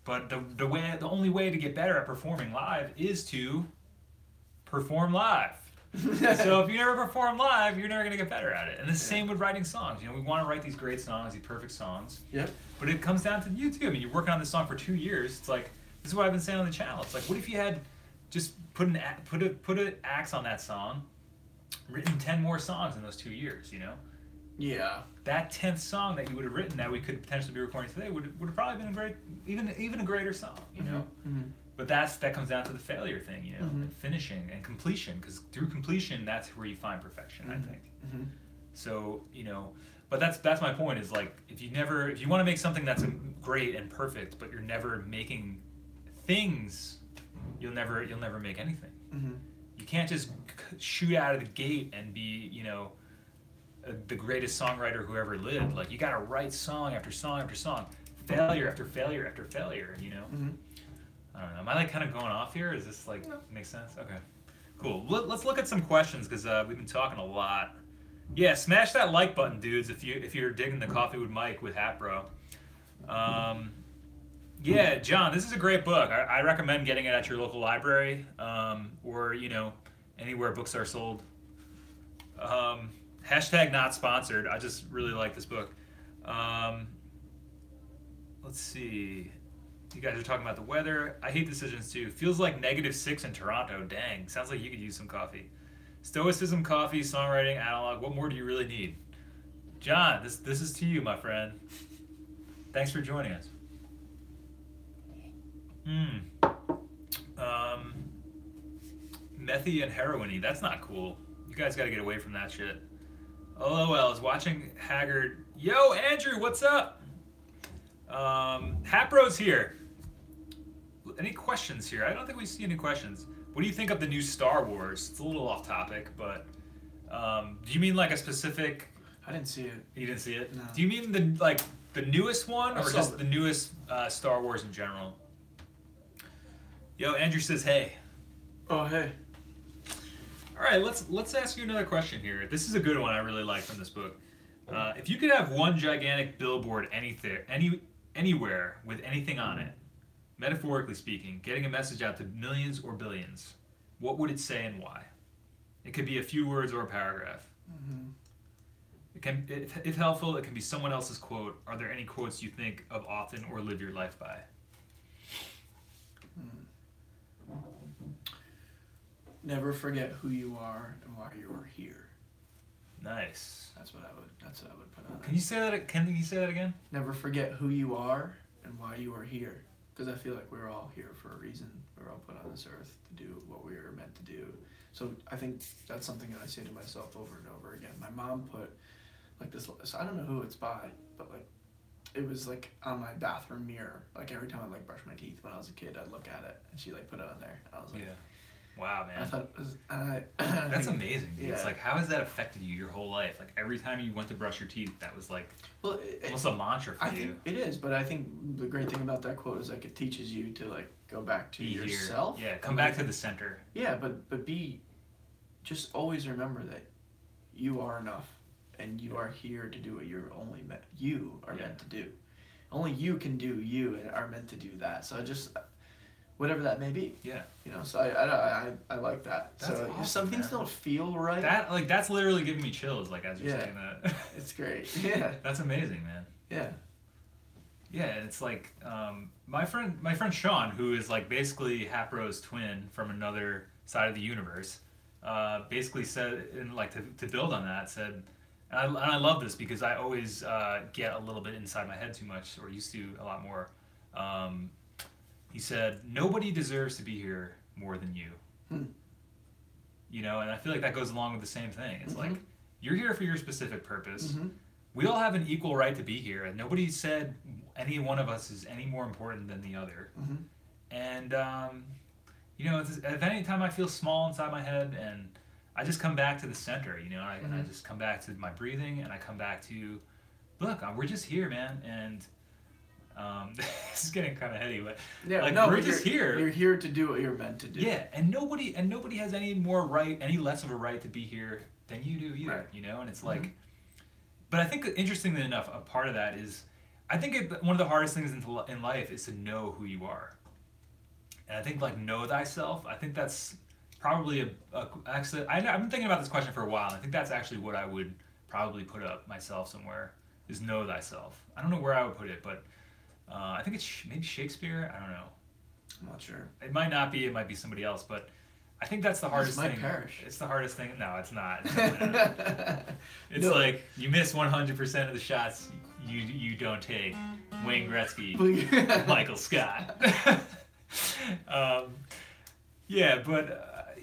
But the only way to get better at performing live is to perform live. So if you never perform live, you're never going to get better at it. And the same with writing songs. We want to write these great songs, these perfect songs. Yeah. But it comes down to you too. I mean, you're working on this song for 2 years. It's like, this is what I've been saying on the channel. It's like, what if you had just put an axe on that song, written 10 more songs in those 2 years, Yeah. That 10th song that you would have written that we could potentially be recording today would have probably been a great, even a greater song, But that comes down to the failure thing, and finishing and completion, because through completion, that's where you find perfection, I think. So, But that's my point. Is like if you want to make something that's great and perfect, but you're never making things, you'll never make anything. Mm-hmm. You can't just shoot out of the gate and be, the greatest songwriter who ever lived. Like, you gotta write song after song after song, failure after failure after failure, Mm-hmm. I don't know. Am I like kind of going off here? Is this like, makes sense? Okay, cool. Let's look at some questions, because we've been talking a lot. Yeah, smash that like button, dudes, if you're digging the Coffee with Mike with Hatbro. Yeah, John, this is a great book. I recommend getting it at your local library, or anywhere books are sold. Hashtag not sponsored. I just really like this book. Let's see. You guys are talking about the weather. I hate decisions too. Feels like -6 in Toronto. Dang. Sounds like you could use some coffee. Stoicism, coffee, songwriting, analog. What more do you really need? John, this is to you, my friend. Thanks for joining us. Methy and heroin-y. That's not cool. You guys got to get away from that shit. LOL is watching Haggard. Yo, Andrew, what's up? Hatbro's here. Any questions here? I don't think we see any questions. What do you think of the new Star Wars? It's a little off topic, but do you mean like a specific? I didn't see it. You didn't see it? No. Do you mean the newest one, or just the newest Star Wars in general? Yo, Andrew says hey. Oh, hey. All right, let's ask you another question here. This is a good one I really like from this book. If you could have one gigantic billboard anywhere with anything on it, metaphorically speaking, getting a message out to millions or billions, what would it say and why? It could be a few words or a paragraph. Mm-hmm. It can, if helpful, it can be someone else's quote. Are there any quotes you think of often or live your life by? Never forget who you are and why you are here. Nice. That's what I would put on it. Can you say that again? Never forget who you are and why you are here. Because I feel like we're all here for a reason. We're all put on this earth to do what we are meant to do. So I think that's something that I say to myself over and over again. My mom put like this, so I don't know who it's by, but like it was like on my bathroom mirror. Like every time I like brush my teeth when I was a kid, I'd look at it and she like put it on there. And I was like, yeah. Wow, man. I thought it was, that's amazing. Dude. Yeah. It's like, how has that affected you your whole life? Like every time you went to brush your teeth, that was like almost a mantra for you. It is, but I think the great thing about that quote is like it teaches you to like go back to yourself. Yeah, come back to the center. Yeah, but just always remember that you are enough, and you are here to do what you are meant to do. Only you can do you and are meant to do that. So just whatever that may be. Yeah. So I like that. That's so awesome, if some things don't feel right. That's literally giving me chills. Like as you're saying that. It's great. Yeah. That's amazing, man. Yeah. Yeah, and it's like my friend Sean, who is like basically Hatbro's twin from another side of the universe, basically said, and like to build on that, said, and I love this because I always get a little bit inside my head too much, or used to a lot more. He said, nobody deserves to be here more than you. And I feel like that goes along with the same thing. It's like, you're here for your specific purpose. We all have an equal right to be here, and nobody said any one of us is any more important than the other. And, at any time I feel small inside my head, and I just come back to the center, and I just come back to my breathing, and I come back to, look, we're just here, man, and this is getting kind of heady, but we're just here. You're here to do what you're meant to do. Yeah, and nobody has any less of a right to be here than you do either. Right. And it's like, but I think interestingly enough, a part of that is, I think one of the hardest things in life is to know who you are. And I think like know thyself. I think that's probably actually I've been thinking about this question for a while. And I think that's actually what I would probably put up myself somewhere, is know thyself. I don't know where I would put it, but I think it's maybe Shakespeare. I don't know. I'm not sure. It might not be. It might be somebody else. But I think that's the hardest thing. Parish. It's the hardest thing. No, it's not. It's like you miss 100% of the shots you don't take. Wayne Gretzky, Michael Scott. Yeah, but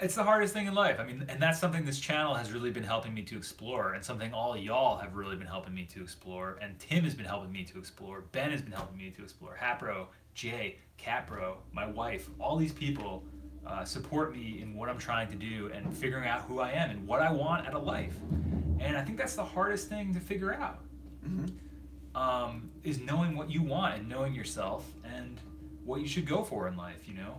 It's the hardest thing in life. I mean, and that's something this channel has really been helping me to explore, and something all y'all have really been helping me to explore, and Tim has been helping me to explore, Ben has been helping me to explore, Hatbro, Jay, Catbro, my wife, all these people support me in what I'm trying to do and figuring out who I am and what I want out of life. And I think that's the hardest thing to figure out, is knowing what you want and knowing yourself and what you should go for in life, you know?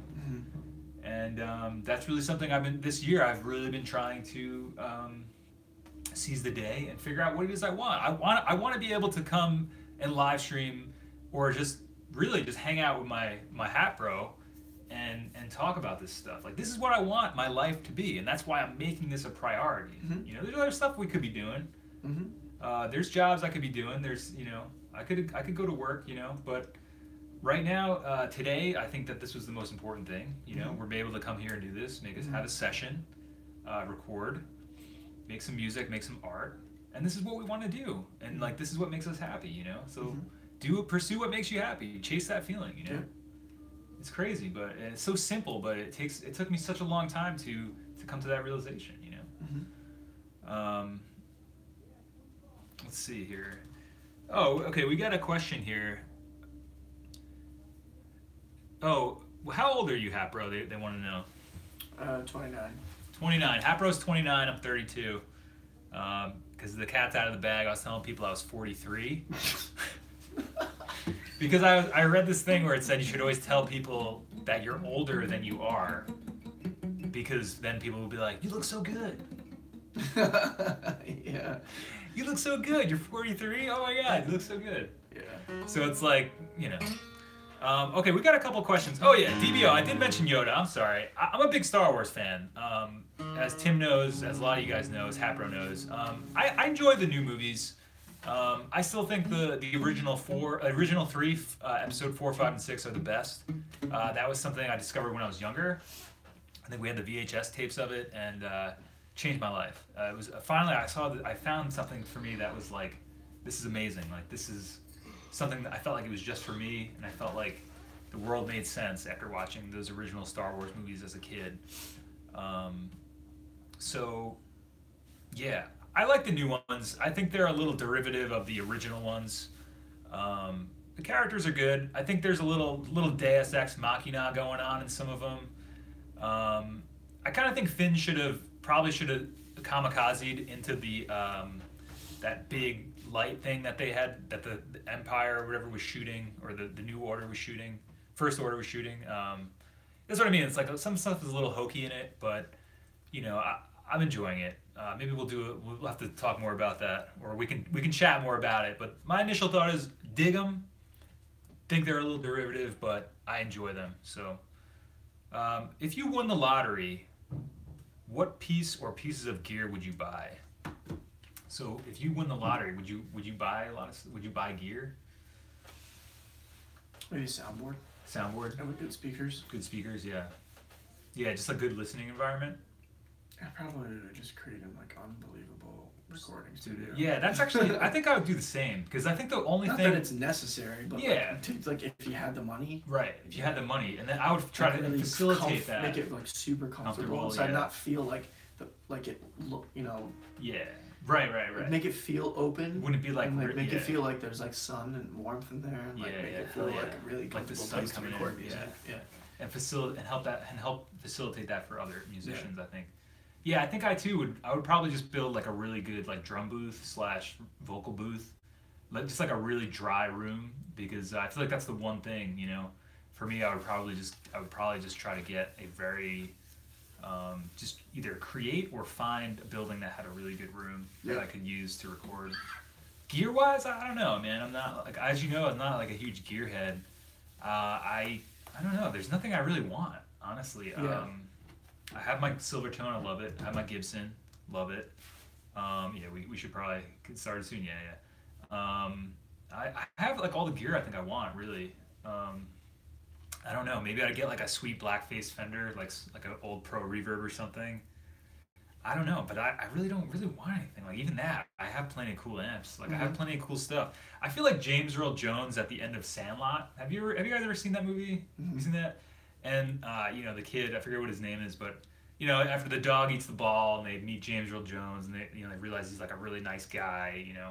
And that's really something this year I've really been trying to seize the day and figure out what it is I want. I want to be able to come and live stream or just really just hang out with my Hatbro and talk about this stuff. Like, this is what I want my life to be, and that's why I'm making this a priority. You know, there's other stuff we could be doing. There's jobs I could be doing. There's, you know, I could go to work, you know, but right now, today, I think that this was the most important thing. You know, we're able to come here and do this, have a session, record, make some music, make some art, and this is what we want to do. And like, this is what makes us happy, you know. So pursue what makes you happy, chase that feeling, you know. It's crazy, but it's so simple. But it took me such a long time to come to that realization, you know. Let's see here. Oh, okay, we got a question here. Oh, how old are you, Hatbro? They want to know. 29. 29. Hatbro's 29. I'm 32. Because the cat's out of the bag. I was telling people I was 43. Because I read this thing where it said you should always tell people that you're older than you are, because then people will be like, "You look so good." Yeah. You look so good. You're 43. Oh my God, you look so good. Yeah. So it's like, you know. Okay, we got a couple questions. Oh yeah, DBO, I did mention Yoda, I'm sorry. I'm a big Star Wars fan. As Tim knows, as a lot of you guys know, as Hatbro knows. I enjoy the new movies. I still think the original three, episode 4, 5, and 6 are the best. That was something I discovered when I was younger. I think we had the VHS tapes of it, and changed my life. It was finally I found something for me that was like, this is amazing. Like, this is something that I felt like it was just for me, and I felt like the world made sense after watching those original Star Wars movies as a kid. So, yeah, I like the new ones. I think they're a little derivative of the original ones. The characters are good. I think there's a little Deus Ex Machina going on in some of them. I kind of think Finn probably should have kamikazed into the that big light thing that they had, that the Empire or whatever was shooting, or the New Order was shooting, First Order was shooting. That's what I mean. It's like some stuff is a little hokey in it, but you know, I'm enjoying it. Maybe we'll have to talk more about that, or we can chat more about it. But my initial thought is dig them. Think they're a little derivative, but I enjoy them. So, if you won the lottery, what piece or pieces of gear would you buy? So, if you win the lottery, would you buy would you buy gear? Maybe a soundboard. Soundboard. And with good speakers. Good speakers, yeah. Yeah, just a good listening environment. I probably would just create an unbelievable recording studio. Yeah, that's actually, I think I would do the same, because I think the only Not thing that it's necessary, but yeah, like if you had the money. Right, if you had the money, and then I would try to really facilitate that. Make it like super comfortable, so I'd not feel like it look, you know. Yeah. Right. Make it feel open. Wouldn't it be like, make it feel like there's like sun and warmth in there, and like make it feel like a really comfortable like the sun place to coming record in. music. Yeah. And help facilitate that for other musicians. I think. Yeah, I think I would probably just build like a really good like drum booth / vocal booth, just like a really dry room, because I feel like that's the one thing, you know, for me. I would probably just try to get a very just either create or find a building that had a really good room that I could use to record. Gear wise, I don't know, man. I'm not, like, as you know, I'm not like a huge gearhead. I don't know. There's nothing I really want, honestly. Yeah. I have my Silvertone, I love it. I have my Gibson, love it. Yeah, we should probably get started soon. Yeah. I have like all the gear I think I want, really. I don't know. Maybe I'd get like a sweet blackface Fender, like an old Pro Reverb or something. I don't know, but I really don't really want anything. Like, even that, I have plenty of cool amps. Like, I have plenty of cool stuff. I feel like James Earl Jones at the end of Sandlot. Have you guys ever seen that movie? Have you seen that? And you know, the kid, I forget what his name is, but you know, after the dog eats the ball and they meet James Earl Jones and they, you know, they realize he's like a really nice guy, you know,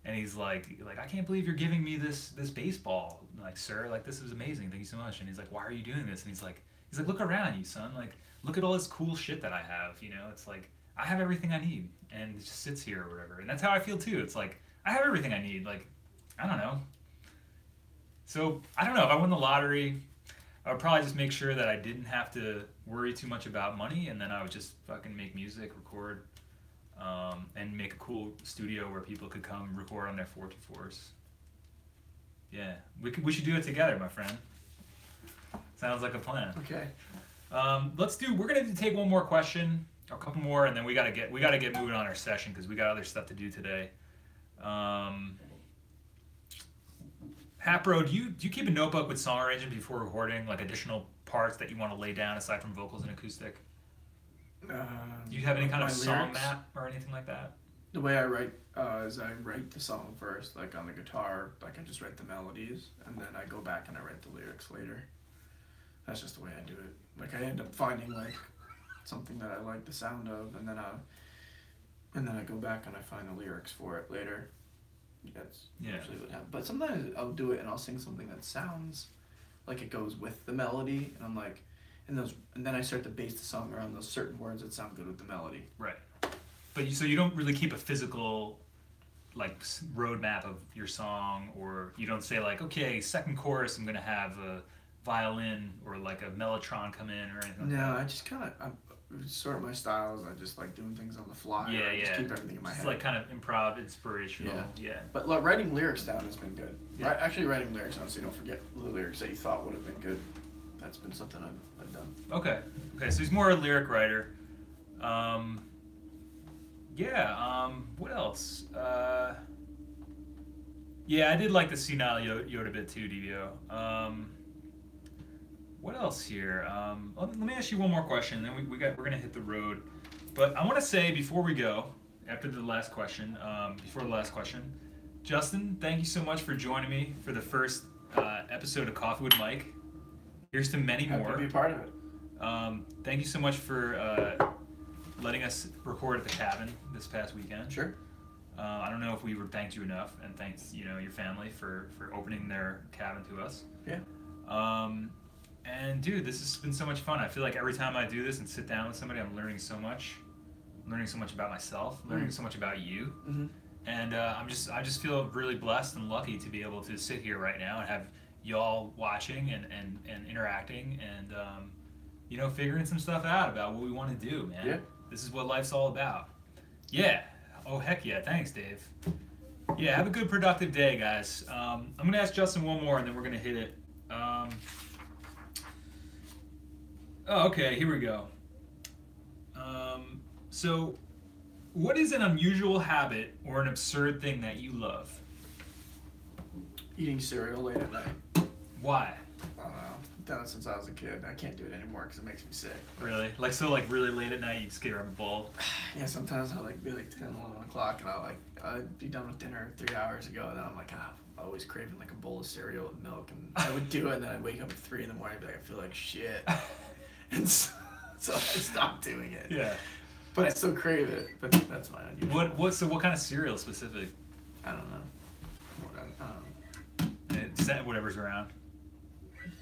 and he's like, I can't believe you're giving me this baseball, like, sir, like, this is amazing, thank you so much. And he's like, why are you doing this? And he's like, look around you, son, like, look at all this cool shit that I have, you know, it's like, I have everything I need, and it just sits here or whatever. And that's how I feel too. It's like, I have everything I need, like, I don't know. So, I don't know, if I won the lottery, I would probably just make sure that I didn't have to worry too much about money, and then I would just fucking make music, record, and make a cool studio where people could come record on their 424s. Yeah, we should do it together, my friend. Sounds like a plan. Okay. We're gonna take one more question, a couple more, and then we gotta get moving on our session because we got other stuff to do today. Hatbro, do you keep a notebook with song arrangement before recording, like additional parts that you want to lay down aside from vocals and acoustic? Do you have any kind of song map or anything like that? The way I write is I write the song first, like on the guitar, like I just write the melodies, and then I go back and I write the lyrics later. That's just the way I do it. Like I end up finding like something that I like the sound of, and then I go back and I find the lyrics for it later. That's usually what happens. But sometimes I'll do it and I'll sing something that sounds like it goes with the melody, and I'm like, and then I start to base the song around those certain words that sound good with the melody. Right. But so you don't really keep a physical like roadmap of your song, or you don't say like, okay, second chorus I'm gonna have a violin or like a mellotron come in or anything like that. No, I just kind of sort of my styles. I just like doing things on the fly. Yeah, just keep everything in my head. It's like kind of improv, inspirational. Yeah. But like, writing lyrics down has been good. Yeah. Actually, writing lyrics down so you don't forget the lyrics that you thought would have been good. That's been something I've done. Okay. So he's more a lyric writer. What else? I did like the Senile Yoda bit too, DBO. What else here? Let me ask you one more question, then we're gonna hit the road. But I want to say before we go, after the last question, Justin, thank you so much for joining me for the first episode of Coffee with Mike. Here's to many more. Happy to be part of it. Thank you so much for letting us record at the cabin this past weekend. Sure. I don't know if we thanked you enough, and thanks your family for opening their cabin to us. Yeah. And dude, this has been so much fun. I feel like every time I do this and sit down with somebody, I'm learning so much. I'm learning so much about myself, learning so much about you. Mm-hmm. And I just feel really blessed and lucky to be able to sit here right now and have y'all watching and interacting and figuring some stuff out about what we want to do, man. Yeah. This is what life's all about. Yeah. Oh, heck yeah. Thanks, Dave. Yeah, have a good, productive day, guys. I'm going to ask Justin one more, and then we're going to hit it. Okay, here we go. So, what is an unusual habit or an absurd thing that you love? Eating cereal late at night. Why? I don't know. I've done it since I was a kid. I can't do it anymore because it makes me sick. Really? Like really late at night, you just get around the bowl? Yeah, sometimes I'll be like 10, 11 o'clock, and I'd be done with dinner 3 hours ago, and then I'm like, I'm always craving like a bowl of cereal with milk, and I would do it, and then I'd wake up at 3 in the morning and be like, I feel like shit. And so I stopped doing it. Yeah. But I still crave it, but that's my unusual. What kind of cereal specific? I don't know. Just whatever's around.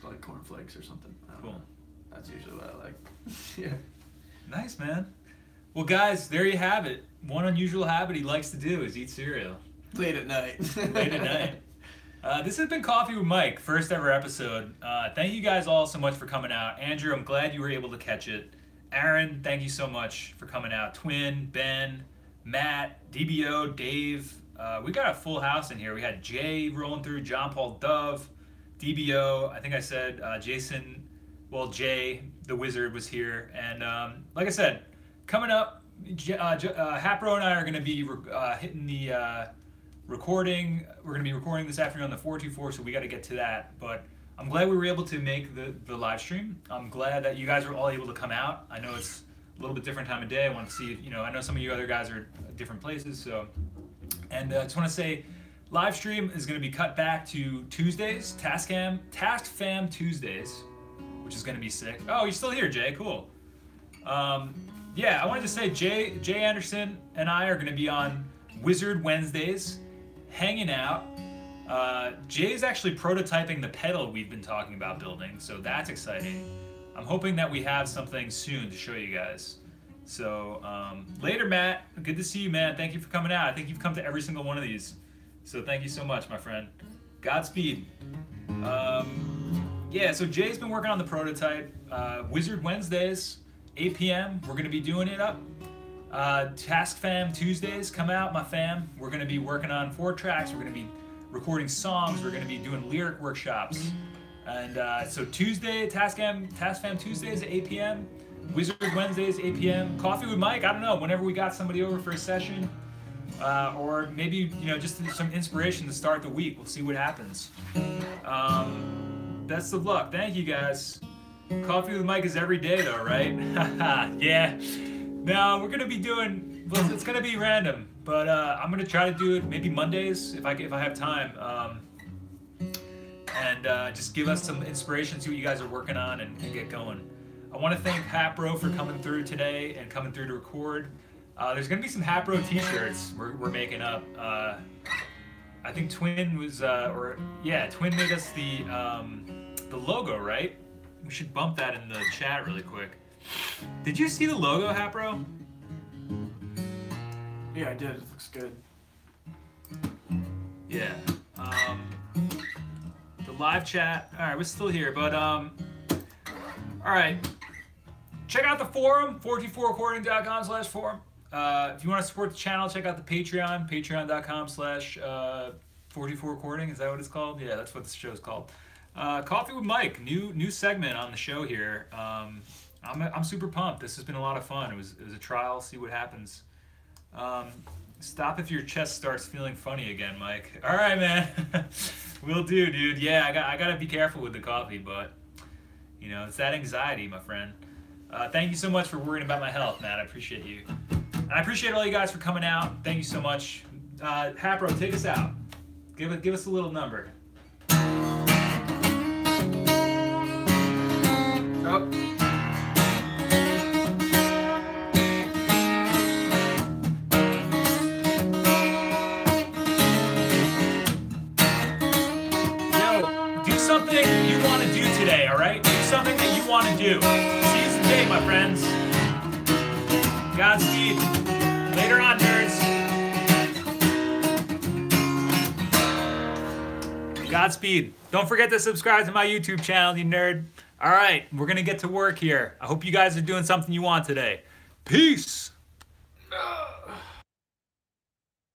Like cornflakes or something. Cool. Know. That's usually what I like. Yeah. Nice, man. Well, guys, there you have it. One unusual habit he likes to do is eat cereal. Late at night. Late at night. This has been Coffee with Mike, first ever episode. Thank you guys all so much for coming out. Andrew, I'm glad you were able to catch it. Aaron, thank you so much for coming out. Twin, Ben, Matt, DBO, Dave. We got a full house in here. We had Jay rolling through, John Paul Dove, DBO. I think I said Jason, Jay, the wizard, was here. And like I said, coming up, Hatbro and I are going to be hitting the recording. We're going to be recording this afternoon on the 424, so we got to get to that. But I'm glad we were able to make the live stream. I'm glad that you guys were all able to come out. I know it's a little bit different time of day. I want to see if, I know some of you other guys are at different places. So, and I just want to say, live stream is going to be cut back to Tuesdays, Tascam Tuesdays, which is going to be sick. Oh, you're still here, Jay. Cool. Yeah, I wanted to say Jay Anderson and I are going to be on Wizard Wednesdays, hanging out. Jay's actually prototyping the pedal we've been talking about building, so that's exciting. I'm hoping that we have something soon to show you guys. So later, Matt. Good to see you, man. Thank you for coming out. I think you've come to every single one of these. So thank you so much, my friend. Godspeed. Yeah, so Jay's been working on the prototype. Wizard Wednesdays, 8 p.m. We're going to be doing it up. Tascam Tuesdays, come out, my fam. We're going to be working on 4 tracks. We're going to be recording songs. We're going to be doing lyric workshops. And so Tuesday, Tascam Tuesdays at 8 p.m. Wizard Wednesdays, 8 p.m. Coffee with Mike, I don't know, whenever we got somebody over for a session. Or maybe, just some inspiration to start the week. We'll see what happens. Best of luck. Thank you, guys. Coffee with Mike is every day, though, right? Yeah. No, we're gonna be doing. Well, it's gonna be random, but I'm gonna try to do it maybe Mondays if I have time, and just give us some inspiration, see what you guys are working on, and get going. I want to thank Hatbro for coming through today and coming through to record. There's gonna be some Hatbro T-shirts we're making up. I think Twin was, Twin made us the logo, right? We should bump that in the chat really quick. Did you see the logo, Hatbro? Yeah, I did. It looks good. Yeah. The live chat. All right, we're still here, but all right. Check out the forum, 424recording.com/forum. If you want to support the channel, check out the Patreon, patreon.com/44recording. Is that what it's called? Yeah, that's what the show's called. Coffee with Mike, new segment on the show here. I'm super pumped. This has been a lot of fun. It was a trial. See what happens. Stop if your chest starts feeling funny again, Mike. All right, man. Will do, dude. Yeah, I gotta be careful with the coffee, but it's that anxiety, my friend. Thank you so much for worrying about my health, man. I appreciate you. And I appreciate all you guys for coming out. Thank you so much. Hatbro, take us out. Give us a little number. Oh. Do something you want to do today, all right? Do something that you want to do. Seize the day, my friends. Godspeed. Later on, nerds. Godspeed. Don't forget to subscribe to my YouTube channel, you nerd. All right, we're going to get to work here. I hope you guys are doing something you want today. Peace.